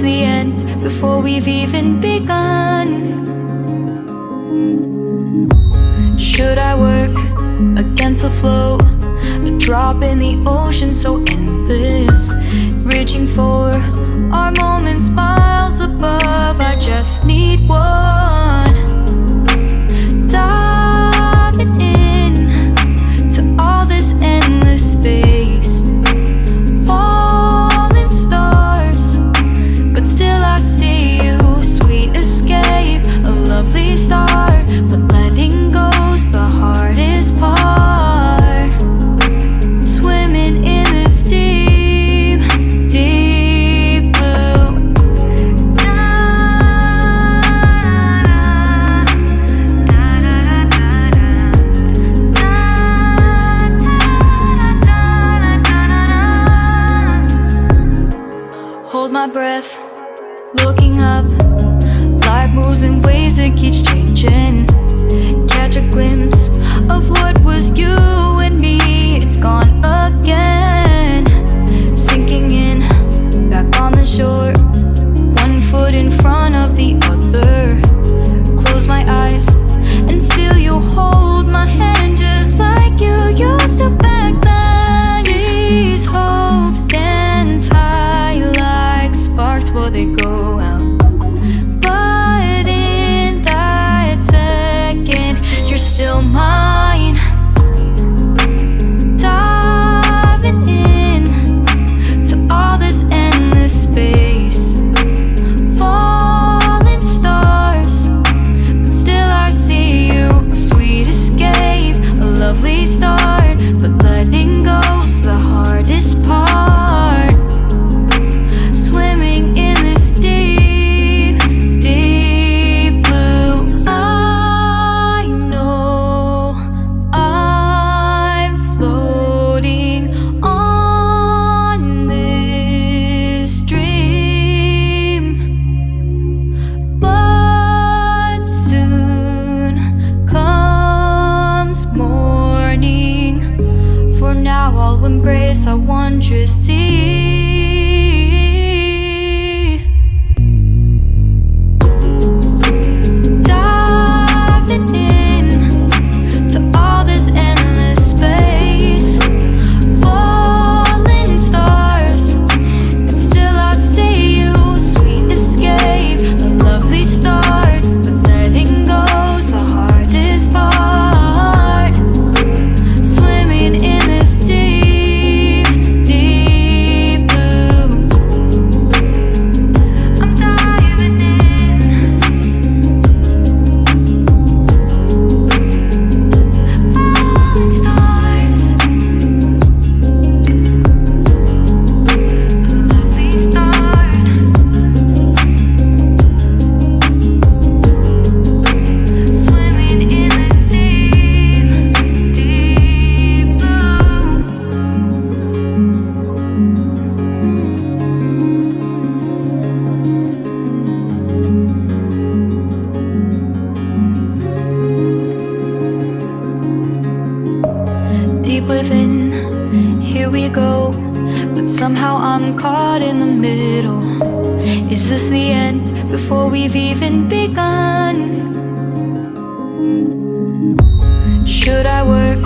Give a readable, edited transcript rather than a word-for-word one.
the end before we've even begun? Should I work against the flow? A drop in the ocean so endless, reaching for our moments miles above. I just need one, diving in to all this endless space, falling stars, but still I see you. Sweet escape, a lovely start, but letting go's the hardest part. Swimming in this deep, deep blue. Hold my breath, looking up. Life moves in waves, it keeps changing. Catch a glimpse of what was you and me. It's gone again, sinking in, back on the shore. One foot in front of the other. Close my eyes and feel you hold my hand just like you used to back then. These hopes dance high like sparks before they go out. But in that second, you're still mine. Diving in to all this endless space, falling stars, but still I see you. A sweet escape, a lovely start, but letting go's the hardest part. Swimming in this deep, deep blue. I know I'm floating on this dream, but soon comes morning. For now I'll embrace our wondrous sea. Diving in to all this endless space, falling stars, but still I see you. Sweet escape, a lovely start, but letting go's the hardest part. Swimming in this deep, deep blue. I'm diving in. Falling stars, a lovely start. Swimming in this deep, deep blue. Deep within, here we go, but somehow I'm caught in the middle. Is this the end before we've even begun? Should I work